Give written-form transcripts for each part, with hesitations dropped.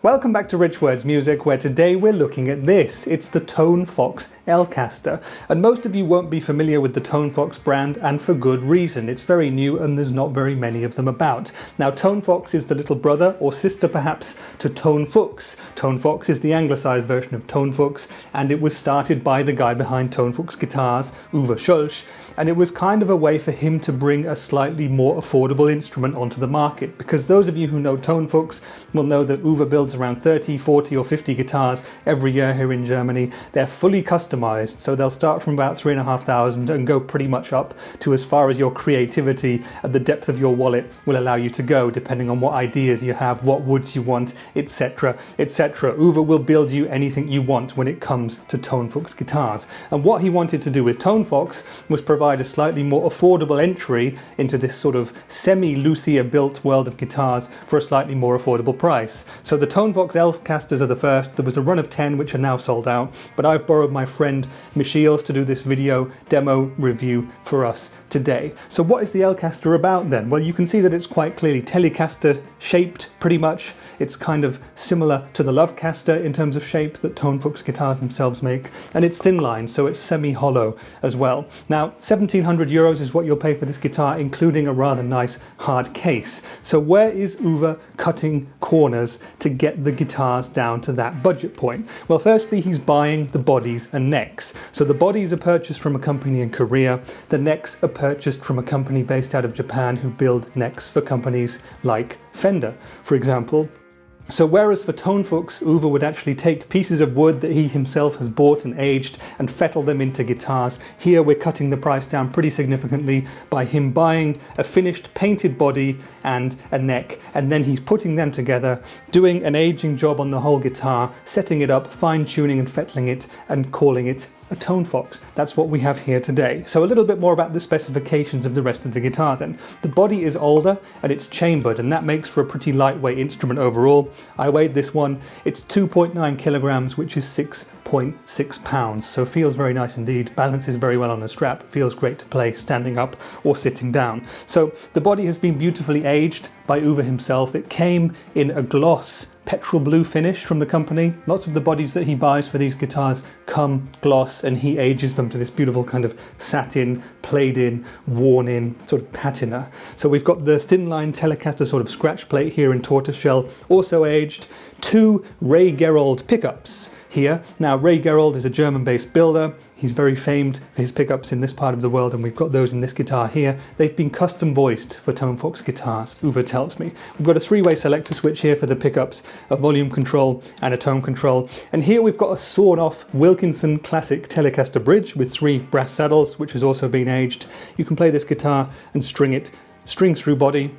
Welcome back to Rich Words Music, where today we're looking at this. It's the Tonefox Elcaster, and most of you won't be familiar with the Tonefox brand, and for good reason. It's very new and there's not very many of them about. Now, Tonefox is the little brother or sister perhaps to Tonfuchs. Tonefox is the anglicised version of Tonfuchs, and it was started by the guy behind Tonfuchs Guitars, Uwe Schoelch, and it was kind of a way for him to bring a slightly more affordable instrument onto the market, because those of you who know Tonfuchs will know that Uwe builds around 30, 40 or 50 guitars every year here in Germany. They're fully customized, so they'll start from about 3,500 and go pretty much up to as far as your creativity and the depth of your wallet will allow you to go, depending on what ideas you have, what woods you want, etc, etc. Uwe will build you anything you want when it comes to Tonfuchs guitars. And what he wanted to do with Tonefox was provide a slightly more affordable entry into this sort of semi-luthier built world of guitars for a slightly more affordable price. So the Tonefox Elcasters are the first. There was a run of 10 which are now sold out, but I've borrowed my friend Michiel's to do this video demo review for us today. So what is the Elcaster about then? Well, you can see that it's quite clearly Telecaster shaped pretty much. It's kind of similar to the Lovecaster in terms of shape that Tonefox guitars themselves make, and it's thin line, so it's semi-hollow as well. Now, 1,700 euros is what you'll pay for this guitar, including a rather nice hard case. So where is Uwe cutting corners to get the guitars down to that budget point? Well, firstly, he's buying the bodies and necks. So the bodies are purchased from a company in Korea. The necks are purchased from a company based out of Japan who build necks for companies like Fender, for example. So whereas for Tonfuchs, Uwe would actually take pieces of wood that he himself has bought and aged and fettle them into guitars, here we're cutting the price down pretty significantly by him buying a finished painted body and a neck, and then he's putting them together, doing an aging job on the whole guitar, setting it up, fine-tuning and fettling it, and calling it a Tonefox. That's what we have here today. So a little bit more about the specifications of the rest of the guitar then. The body is older and it's chambered, and that makes for a pretty lightweight instrument overall. I weighed this one. It's 2.9 kilograms, which is 6.6 pounds. So feels very nice indeed. Balances very well on a strap. Feels great to play standing up or sitting down. So the body has been beautifully aged by Uwe himself. It came in a gloss petrol blue finish from the company. Lots of the bodies that he buys for these guitars come gloss, and he ages them to this beautiful kind of satin, played in, worn in sort of patina. So we've got the thin line Telecaster sort of scratch plate here in tortoiseshell, also aged. 2 Ray Gerold pickups here. Now, Ray Gerold is a German-based builder. He's very famed for his pickups in this part of the world, and we've got those in this guitar here. They've been custom voiced for Tonefox guitars, Uwe tells me. We've got a 3-way selector switch here for the pickups, a volume control and a tone control. And here we've got a sawn-off Wilkinson classic Telecaster bridge with 3 brass saddles, which has also been aged. You can play this guitar and string it, string through body,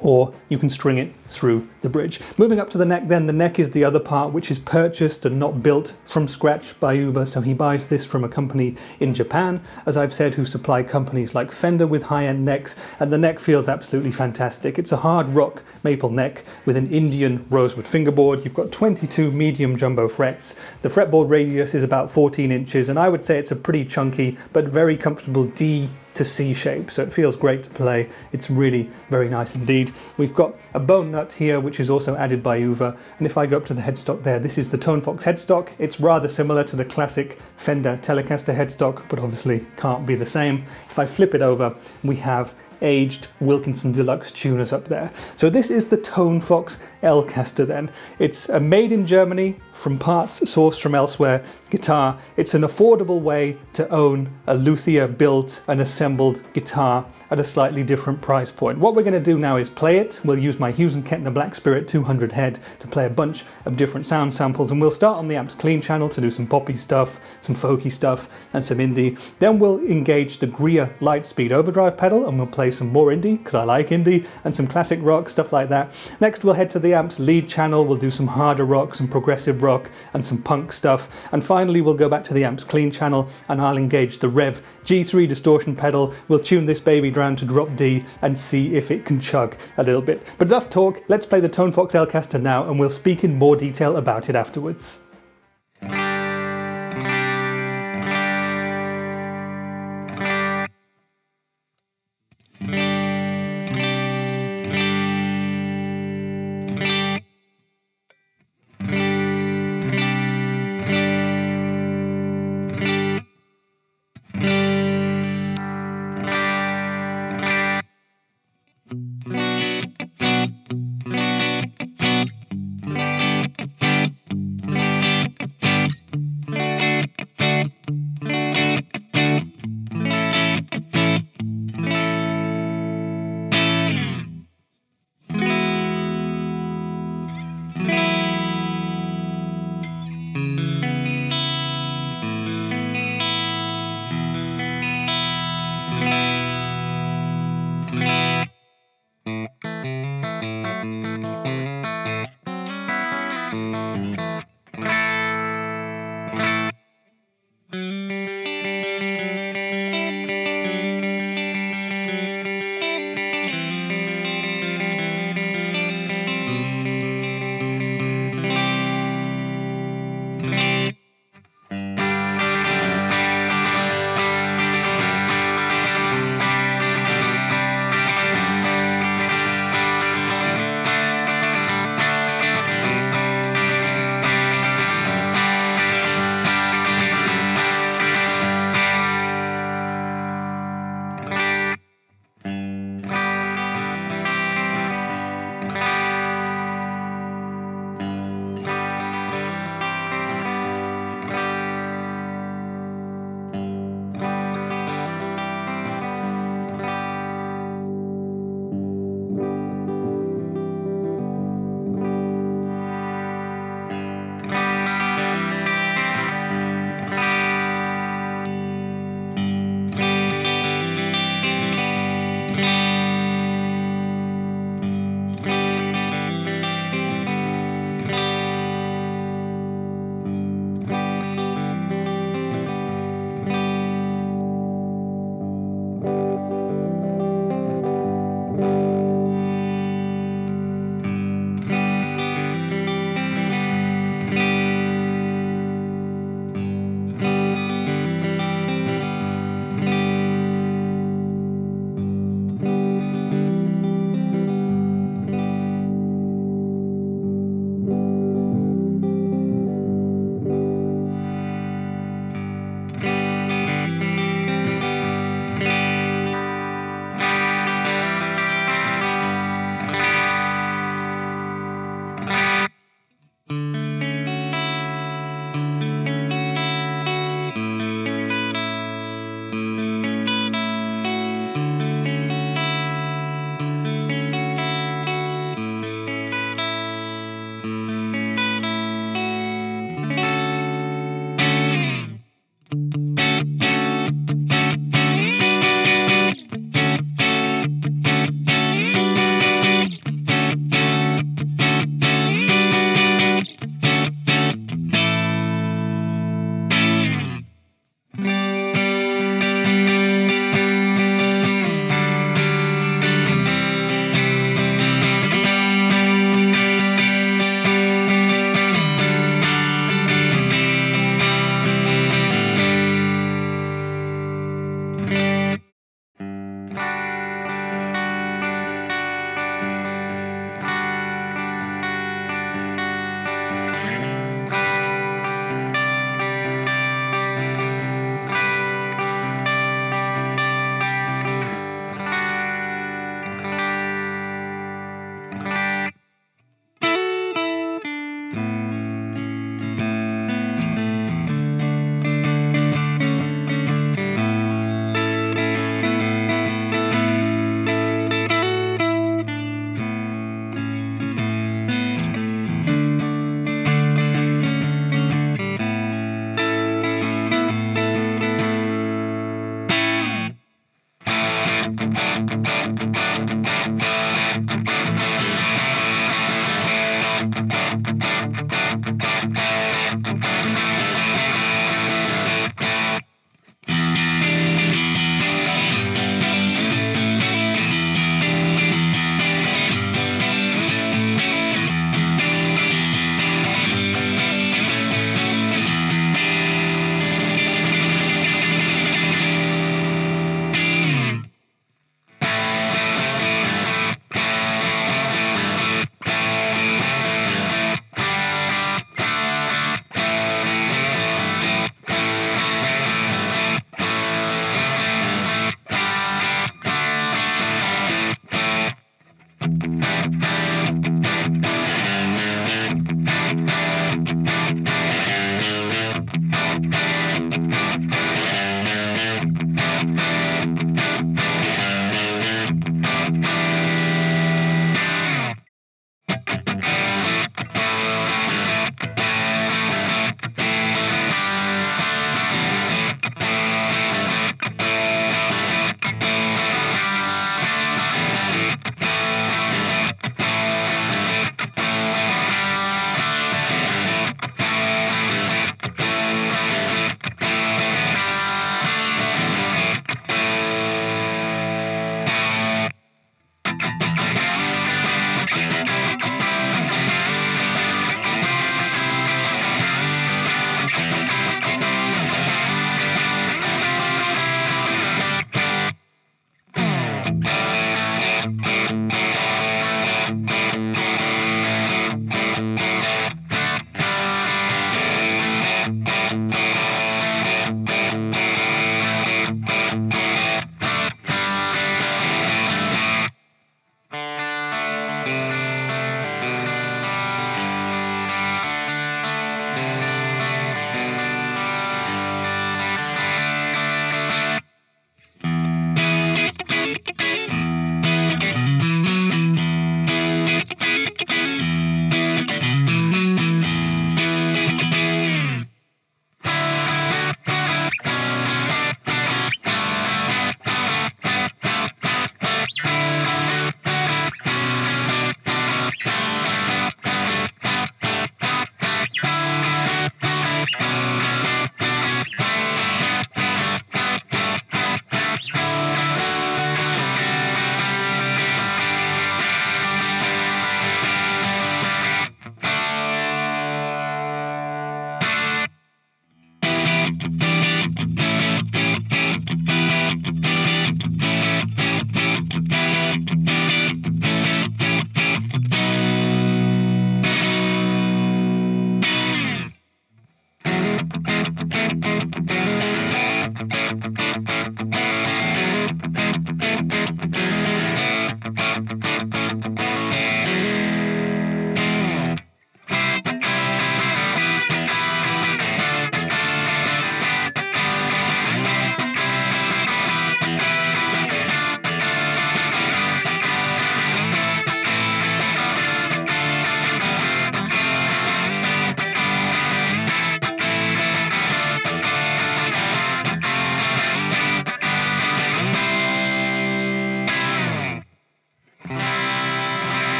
or you can string it through the bridge. Moving up to the neck then, the neck is the other part which is purchased and not built from scratch by Uwe, so he buys this from a company in Japan, as I've said, who supply companies like Fender with high-end necks, and the neck feels absolutely fantastic. It's a hard rock maple neck with an Indian rosewood fingerboard. You've got 22 medium jumbo frets. The fretboard radius is about 14 inches, and I would say it's a pretty chunky but very comfortable D to C shape, so it feels great to play. It's really very nice indeed. We've got a bone nut here which is also added by Uwe, and if I go up to the headstock there, this is the Tonefox headstock. It's rather similar to the classic Fender Telecaster headstock, but obviously can't be the same. If I flip it over, we have aged Wilkinson Deluxe tuners up there. So this is the Tonefox Elcaster then. It's a made in Germany, from parts sourced from elsewhere guitar. It's an affordable way to own a luthier built and assembled guitar at a slightly different price point. What we're going to do now is play it. We'll use my Hughes & Kettner Black Spirit 200 head to play a bunch of different sound samples, and we'll start on the amps clean channel to do some poppy stuff, some folky stuff, and some indie. Then we'll engage the Greta Lightspeed overdrive pedal, and we'll play some more indie, because I like indie, and some classic rock, stuff like that. Next we'll head to the amps lead channel. We'll do some harder rock, some progressive rock, and some punk stuff. And finally we'll go back to the amps clean channel, and I'll engage the Rev G3 distortion pedal. We'll tune this baby down to drop D and see if it can chug a little bit. But enough talk, let's play the Tonefox Elcaster now, and we'll speak in more detail about it afterwards.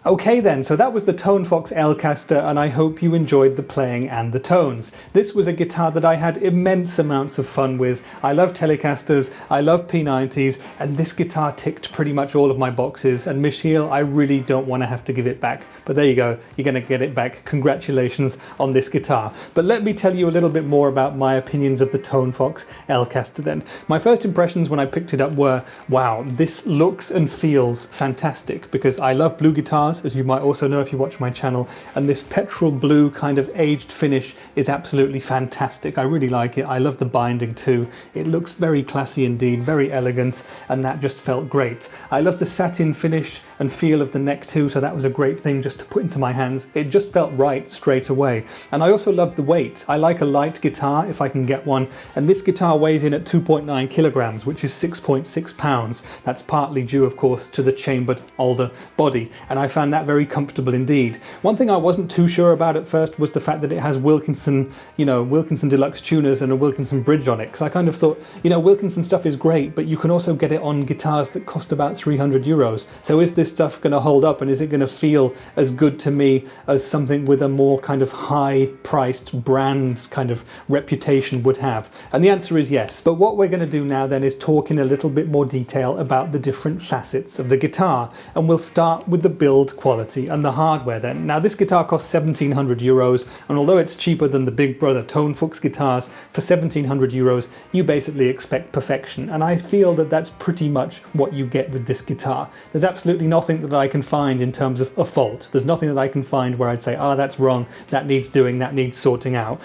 Okay then, so that was the Tonefox Elcaster, and I hope you enjoyed the playing and the tones. This was a guitar that I had immense amounts of fun with. I love Telecasters, I love P90s, and this guitar ticked pretty much all of my boxes, and Michiel, I really don't want to have to give it back. But there you go, you're going to get it back. Congratulations on this guitar. But let me tell you a little bit more about my opinions of the Tonefox Elcaster then. My first impressions when I picked it up were, wow, this looks and feels fantastic, because I love blue guitars, as you might also know if you watch my channel, and this petrol blue kind of aged finish is absolutely fantastic. I really like it. I love the binding too. It looks very classy indeed, very elegant, and that just felt great. I love the satin finish and feel of the neck too, so that was a great thing just to put into my hands. It just felt right straight away. And I also love the weight. I like a light guitar if I can get one, and this guitar weighs in at 2.9 kilograms, which is 6.6 pounds. That's partly due, of course, to the chambered alder body, and I found that very comfortable indeed. One thing I wasn't too sure about at first was the fact that it has Wilkinson, Wilkinson deluxe tuners and a Wilkinson bridge on it, because I kind of thought, Wilkinson stuff is great, but you can also get it on guitars that cost about 300 euros. So is this stuff going to hold up, and is it going to feel as good to me as something with a more kind of high-priced brand kind of reputation would have? And the answer is yes. But what we're going to do now then is talk in a little bit more detail about the different facets of the guitar, and we'll start with the build quality and the hardware then. Now this guitar costs 1,700 euros, and although it's cheaper than the big brother Tonfuchs guitars, for 1,700 euros you basically expect perfection, and I feel that that's pretty much what you get with this guitar. There's absolutely nothing that I can find in terms of a fault. There's nothing that I can find where I'd say, that's wrong, that needs doing, that needs sorting out.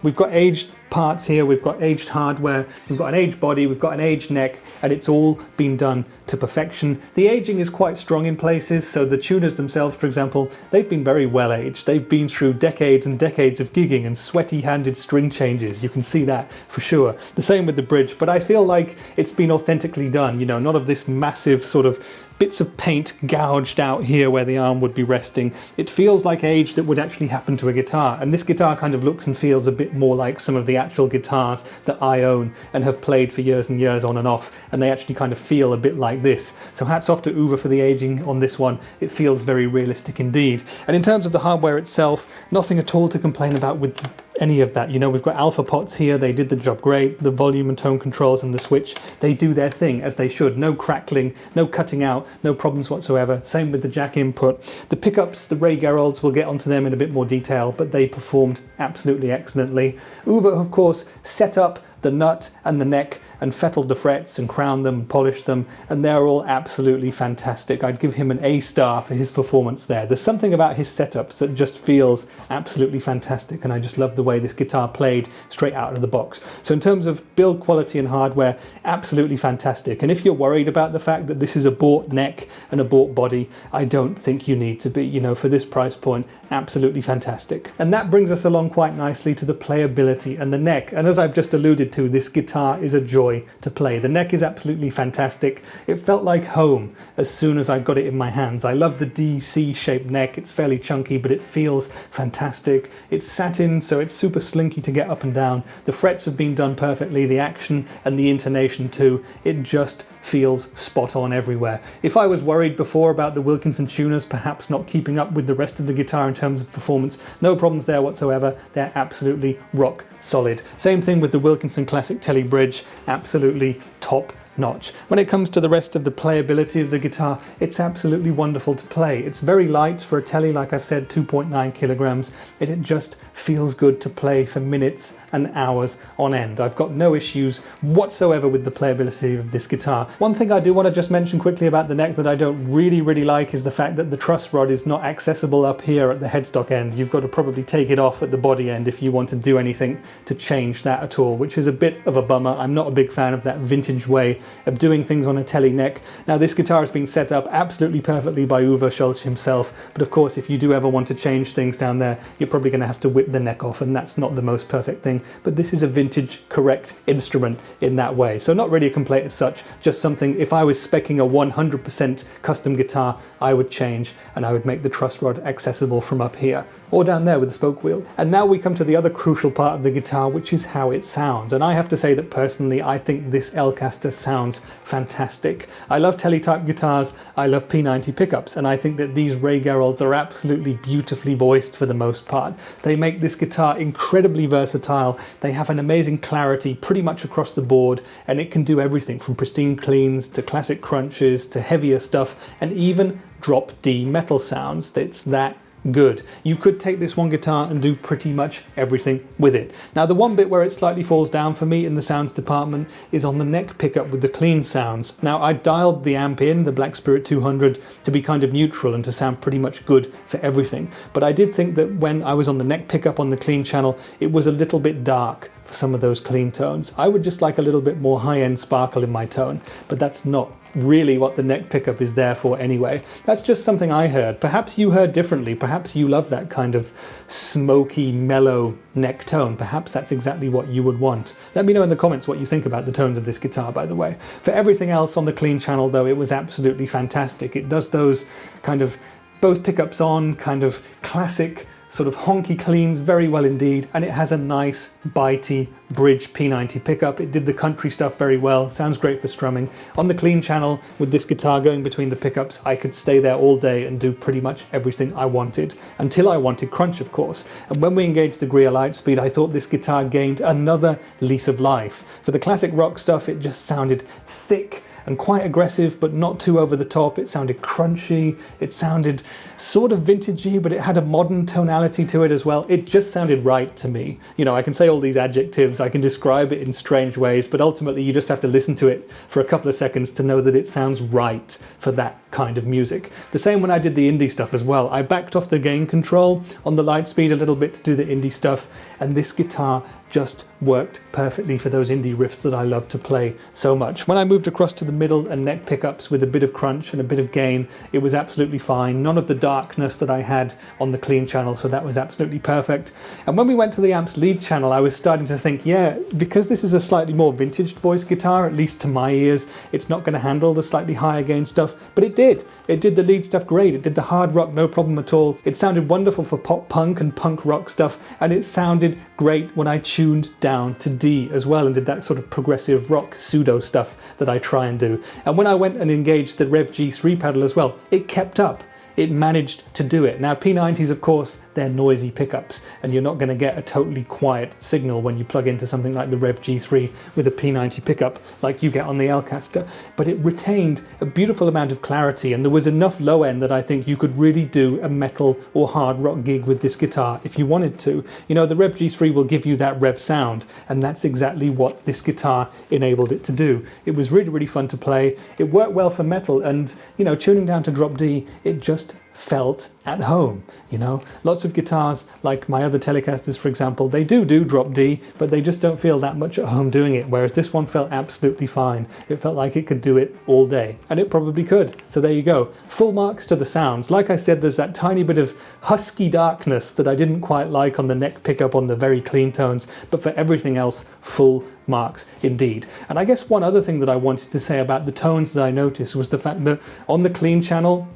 We've got aged parts here, we've got aged hardware, we've got an aged body, we've got an aged neck, and it's all been done to perfection. The aging is quite strong in places, so the tuners themselves, for example, they've been very well aged. They've been through decades and decades of gigging and sweaty-handed string changes. You can see that for sure. The same with the bridge, but I feel like it's been authentically done, none of this massive sort of bits of paint gouged out here where the arm would be resting. It feels like age that would actually happen to a guitar, and this guitar kind of looks and feels a bit more like some of the actual guitars that I own and have played for years and years on and off, and they actually kind of feel a bit like this. So hats off to Uwe for the aging on this one. It feels very realistic indeed. And in terms of the hardware itself, nothing at all to complain about with any of that. We've got alpha pots here, they did the job great. The volume and tone controls and the switch, they do their thing as they should. No crackling, no cutting out, no problems whatsoever. Same with the jack input. The pickups, the Ray Gerolds, we'll get onto them in a bit more detail, but they performed absolutely excellently. Uwe, of course, set up the nut and the neck and fettled the frets and crowned them and polished them, and they're all absolutely fantastic. I'd give him an A star for his performance there. There's something about his setups that just feels absolutely fantastic, and I just love the way this guitar played straight out of the box. So in terms of build quality and hardware, absolutely fantastic. And if you're worried about the fact that this is a bought neck and a bought body, I don't think you need to be. For this price point, absolutely fantastic. And that brings us along quite nicely to the playability and the neck. And as I've just alluded to, this guitar is a joy to play. The neck is absolutely fantastic. It felt like home as soon as I got it in my hands. I love the DC shaped neck. It's fairly chunky, but it feels fantastic. It's satin, so it's super slinky to get up and down. The frets have been done perfectly, the action and the intonation too. It just feels spot on everywhere. If I was worried before about the Wilkinson tuners perhaps not keeping up with the rest of the guitar in terms of performance, no problems there whatsoever. They're absolutely rock solid. Same thing with the Wilkinson Classic Tele Bridge, absolutely top notch. When it comes to the rest of the playability of the guitar, it's absolutely wonderful to play. It's very light for a Tele, like I've said, 2.9 kilograms, and it just feels good to play for minutes and hours on end. I've got no issues whatsoever with the playability of this guitar. One thing I do want to just mention quickly about the neck that I don't really like is the fact that the truss rod is not accessible up here at the headstock end. You've got to probably take it off at the body end if you want to do anything to change that at all, which is a bit of a bummer. I'm not a big fan of that vintage way of doing things on a Tele neck. Now, this guitar has been set up absolutely perfectly by Schoelch himself, but of course if you do ever want to change things down there, you're probably going to have to whip the neck off, and that's not the most perfect thing, but this is a vintage correct instrument in that way. So not really a complaint as such, just something, if I was speccing a 100% custom guitar, I would change, and I would make the truss rod accessible from up here, or down there with the spoke wheel. And now we come to the other crucial part of the guitar, which is how it sounds. And I have to say that personally, I think this Elcaster sounds fantastic. I love Tele-type guitars, I love P90 pickups, and I think that these Ray Gerolds are absolutely beautifully voiced for the most part. They make this guitar incredibly versatile. They have an amazing clarity pretty much across the board, and it can do everything from pristine cleans to classic crunches to heavier stuff, and even drop D metal sounds. It's that good. You could take this one guitar and do pretty much everything with it. Now, the one bit where it slightly falls down for me in the sounds department is on the neck pickup with the clean sounds. Now, I dialed the amp in, the Black Spirit 200, to be kind of neutral and to sound pretty much good for everything. But I did think that when I was on the neck pickup on the clean channel, it was a little bit dark for some of those clean tones. I would just like a little bit more high-end sparkle in my tone, but that's not really what the neck pickup is there for anyway. That's just something I heard. Perhaps you heard differently. Perhaps you love that kind of smoky, mellow neck tone. Perhaps that's exactly what you would want. Let me know in the comments what you think about the tones of this guitar, by the way. For everything else on the clean channel, though, it was absolutely fantastic. It does those kind of both pickups on, kind of classic sort of honky cleans very well indeed, and it has a nice bitey bridge P90 pickup. It did the country stuff very well, sounds great for strumming. On the clean channel with this guitar going between the pickups, I could stay there all day and do pretty much everything I wanted, until I wanted crunch, of course. And when we engaged the Greer Lightspeed, I thought this guitar gained another lease of life. For the classic rock stuff, it just sounded thick and quite aggressive, but not too over the top. It sounded crunchy, it sounded sort of vintagey, but it had a modern tonality to it as well. It just sounded right to me. You know, I can say all these adjectives, I can describe it in strange ways, but ultimately you just have to listen to it for a couple of seconds to know that it sounds right for that kind of music. The same when I did the indie stuff as well. I backed off the gain control on the Lightspeed a little bit to do the indie stuff, and this guitar just worked perfectly for those indie riffs that I love to play so much. When I moved across to the middle and neck pickups with a bit of crunch and a bit of gain, it was absolutely fine. None of the darkness that I had on the clean channel, so that was absolutely perfect. And when we went to the amp's lead channel, I was starting to think, yeah, because this is a slightly more vintage voice guitar, at least to my ears, it's not going to handle the slightly higher gain stuff, but it did. It did the lead stuff great. It did the hard rock, no problem at all. It sounded wonderful for pop punk and punk rock stuff, and it sounded great when I tuned down to D as well and did that sort of progressive rock pseudo stuff that I try and do. And when I went and engaged the Rev G3 pedal as well, it kept up. It managed to do it. Now, P90s, of course, they're noisy pickups, and you're not going to get a totally quiet signal when you plug into something like the Rev G3 with a P90 pickup like you get on the Elcaster, but it retained a beautiful amount of clarity, and there was enough low end that I think you could really do a metal or hard rock gig with this guitar if you wanted to. You know, the Rev G3 will give you that rev sound, and that's exactly what this guitar enabled it to do. It was really, really fun to play. It worked well for metal, and, you know, tuning down to drop D, it just felt at home. You know, lots of guitars like my other Telecasters, for example, they do drop D, but they just don't feel that much at home doing it, whereas this one felt absolutely fine. It felt like it could do it all day, and it probably could. So there you go, full marks to the sounds. Like I said, there's that tiny bit of husky darkness that I didn't quite like on the neck pickup on the very clean tones, but for everything else, full marks indeed. And I guess one other thing that I wanted to say about the tones that I noticed was the fact that on the clean channel,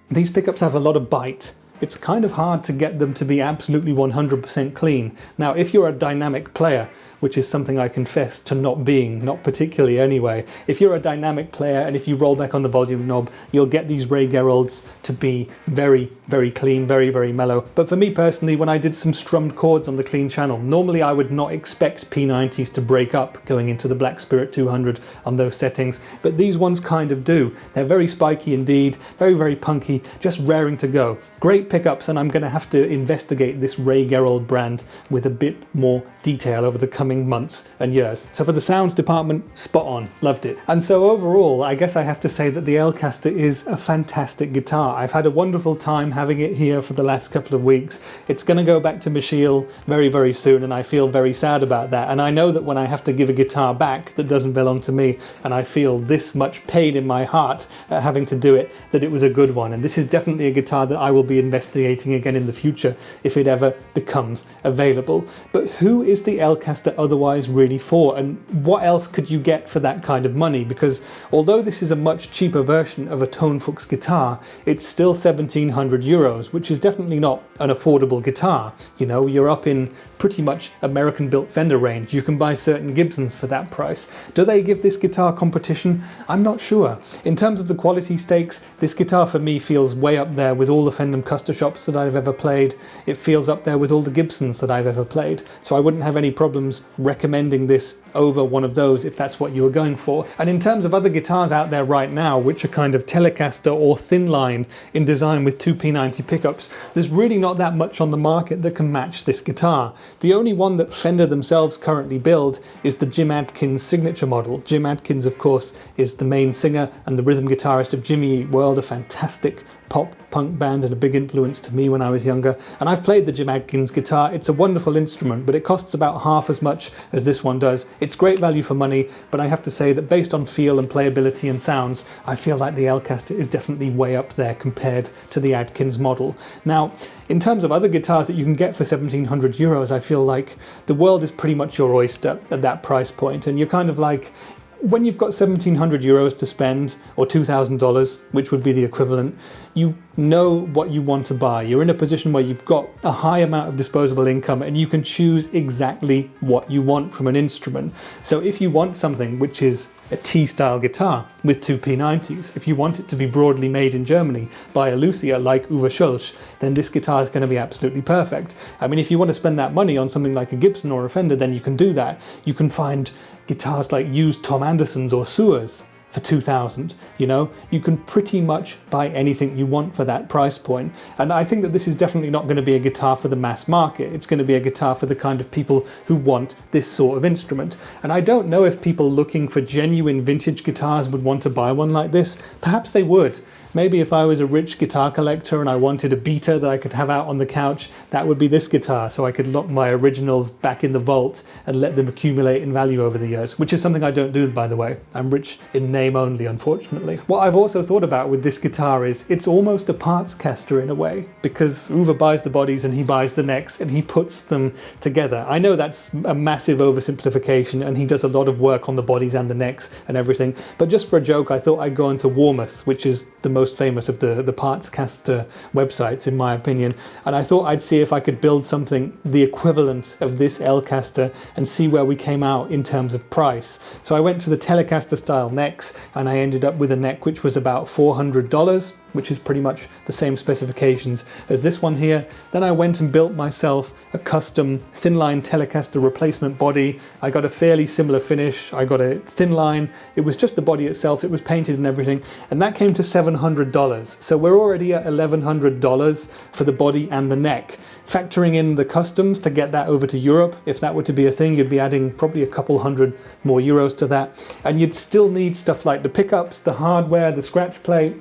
these pickups have a lot of bite. it's kind of hard to get them to be absolutely 100% clean. Now, if you're a dynamic player, which is something I confess to not being, not particularly anyway, if you're a dynamic player and if you roll back on the volume knob, you'll get these Ray Gerolds to be very, very clean, very, very mellow. But for me personally, when I did some strummed chords on the clean channel, normally I would not expect P90s to break up going into the Black Spirit 200 on those settings, but these ones kind of do. They're very spiky indeed, very, very punky, just raring to go. Great pickups, and I'm going to have to investigate this Ray Gerold brand with a bit more detail over the coming months and years. So for the sounds department, spot on, loved it. And so overall, I guess I have to say that the Elcaster is a fantastic guitar. I've had a wonderful time having it here for the last couple of weeks. It's going to go back to Michiel very, very soon, and I feel very sad about that. And I know that when I have to give a guitar back that doesn't belong to me, and I feel this much pain in my heart at having to do it, that it was a good one. And this is definitely a guitar that I will be investigating again in the future if it ever becomes available. But who is the Elcaster otherwise really for, and what else could you get for that kind of money? Because although this is a much cheaper version of a Tonfuchs guitar, it's still 1,700 euros, which is definitely not an affordable guitar. You know, you're up in pretty much American built Fender range. You can buy certain Gibsons for that price. Do they give this guitar competition? I'm not sure. In terms of the quality stakes, this guitar for me feels way up there with all the Fender Custer shops that I've ever played. It feels up there with all the Gibsons that I've ever played. So I wouldn't have any problems recommending this over one of those if that's what you were going for. And in terms of other guitars out there right now, which are kind of Telecaster or thin line in design with two P90 pickups, there's really not that much on the market that can match this guitar. The only one that Fender themselves currently build is the Jim Adkins signature model. Jim Adkins, of course, is the main singer and the rhythm guitarist of Jimmy Eat World, a fantastic pop punk band and a big influence to me when I was younger. And I've played the Jim Adkins guitar. It's a wonderful instrument, but it costs about half as much as this one does. It's great value for money, but I have to say that based on feel and playability and sounds, I feel like the Elcaster is definitely way up there compared to the Adkins model. Now, in terms of other guitars that you can get for 1,700 euros, I feel like the world is pretty much your oyster at that price point, and you're kind of like, when you've got 1,700 euros to spend, or $2,000, which would be the equivalent, you know what you want to buy. You're in a position where you've got a high amount of disposable income and you can choose exactly what you want from an instrument. So if you want something which is a T-style guitar with two P90s, if you want it to be broadly made in Germany by a luthier like Uwe Schoelch, then this guitar is going to be absolutely perfect. I mean, if you want to spend that money on something like a Gibson or a Fender, then you can do that. You can find guitars like used Tom Andersons or Sewers for 2,000, you know, you can pretty much buy anything you want for that price point. And I think that this is definitely not going to be a guitar for the mass market. It's going to be a guitar for the kind of people who want this sort of instrument. And I don't know if people looking for genuine vintage guitars would want to buy one like this. Perhaps they would. Maybe if I was a rich guitar collector and I wanted a beater that I could have out on the couch, that would be this guitar, so I could lock my originals back in the vault and let them accumulate in value over the years, which is something I don't do, by the way. I'm rich in name only, unfortunately. What I've also thought about with this guitar is it's almost a parts caster in a way, because Uwe buys the bodies and he buys the necks and he puts them together. I know that's a massive oversimplification and he does a lot of work on the bodies and the necks and everything, but just for a joke I thought I'd go into Warmouth, which is the most famous of the parts caster websites in my opinion, and I thought I'd see if I could build something the equivalent of this Elcaster and see where we came out in terms of price. So I went to the Telecaster style necks and I ended up with a neck which was about $400, which is pretty much the same specifications as this one here. Then I went and built myself a custom thin line Telecaster replacement body. I got a fairly similar finish. I got a thin line. It was just the body itself. It was painted and everything. And that came to $700. So we're already at $1,100 for the body and the neck. Factoring in the customs to get that over to Europe, if that were to be a thing, you'd be adding probably a couple hundred more euros to that. And you'd still need stuff like the pickups, the hardware, the scratch plate.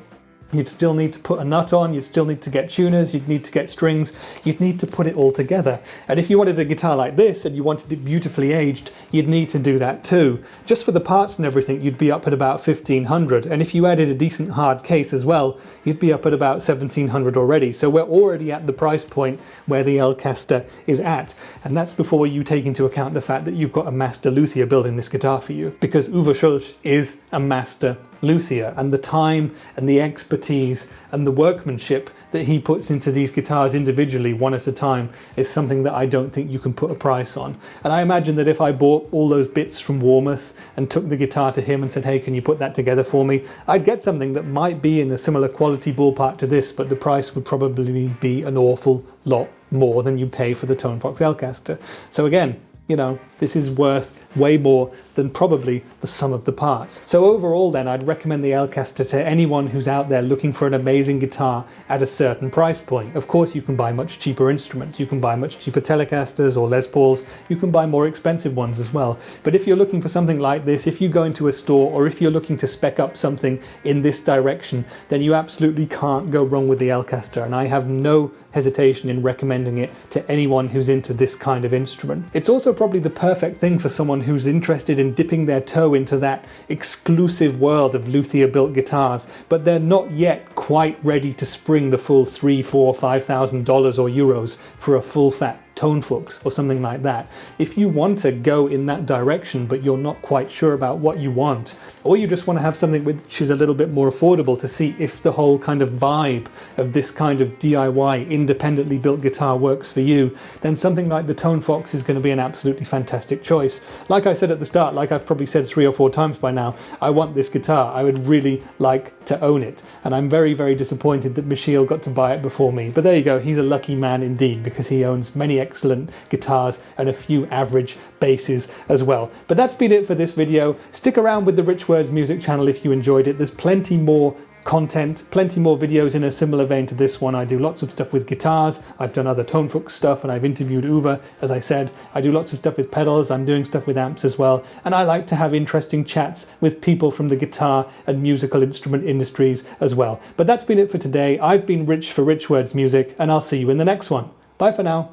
You'd still need to put a nut on, you'd still need to get tuners, you'd need to get strings, you'd need to put it all together. And if you wanted a guitar like this and you wanted it beautifully aged, you'd need to do that too. Just for the parts and everything, you'd be up at about 1,500. And if you added a decent hard case as well, you'd be up at about 1,700 already. So we're already at the price point where the Elcaster is at. And that's before you take into account the fact that you've got a master luthier building this guitar for you. Because Uwe Schoelch is a master luthier, and the time and the expertise and the workmanship that he puts into these guitars individually, one at a time, is something that I don't think you can put a price on. And I imagine that if I bought all those bits from Warmouth and took the guitar to him and said, hey, can you put that together for me, I'd get something that might be in a similar quality ballpark to this, but the price would probably be an awful lot more than you pay for the Tonefox Elcaster. So again, you know, this is worth way more than probably the sum of the parts. So overall then, I'd recommend the Elcaster to anyone who's out there looking for an amazing guitar at a certain price point. Of course, you can buy much cheaper instruments. You can buy much cheaper Telecasters or Les Pauls. You can buy more expensive ones as well. But if you're looking for something like this, if you go into a store or if you're looking to spec up something in this direction, then you absolutely can't go wrong with the Elcaster. And I have no hesitation in recommending it to anyone who's into this kind of instrument. It's also probably the perfect thing for someone who's interested in dipping their toe into that exclusive world of luthier-built guitars, but they're not yet quite ready to spring the full $3,000, $4,000, $5,000 or euros for a full-fat Tonefuchs or something like that. If you want to go in that direction but you're not quite sure about what you want, or you just want to have something which is a little bit more affordable to see if the whole kind of vibe of this kind of DIY independently built guitar works for you, then something like the Tonefox is going to be an absolutely fantastic choice. Like I said at the start, like I've probably said 3 or 4 times by now, I want this guitar. I would really like to own it, and I'm very, very disappointed that Michiel got to buy it before me. But there you go, he's a lucky man indeed, because he owns many excellent guitars and a few average basses as well. But that's been it for this video. Stick around with the Rich Words music channel if you enjoyed it. There's plenty more content, plenty more videos in a similar vein to this one. I do lots of stuff with guitars, I've done other Tonefuchs stuff, and I've interviewed Uwe, as I said. I do lots of stuff with pedals, I'm doing stuff with amps as well, and I like to have interesting chats with people from the guitar and musical instrument industries as well. But that's been it for today. I've been Rich for Rich Words Music, and I'll see you in the next one. Bye for now.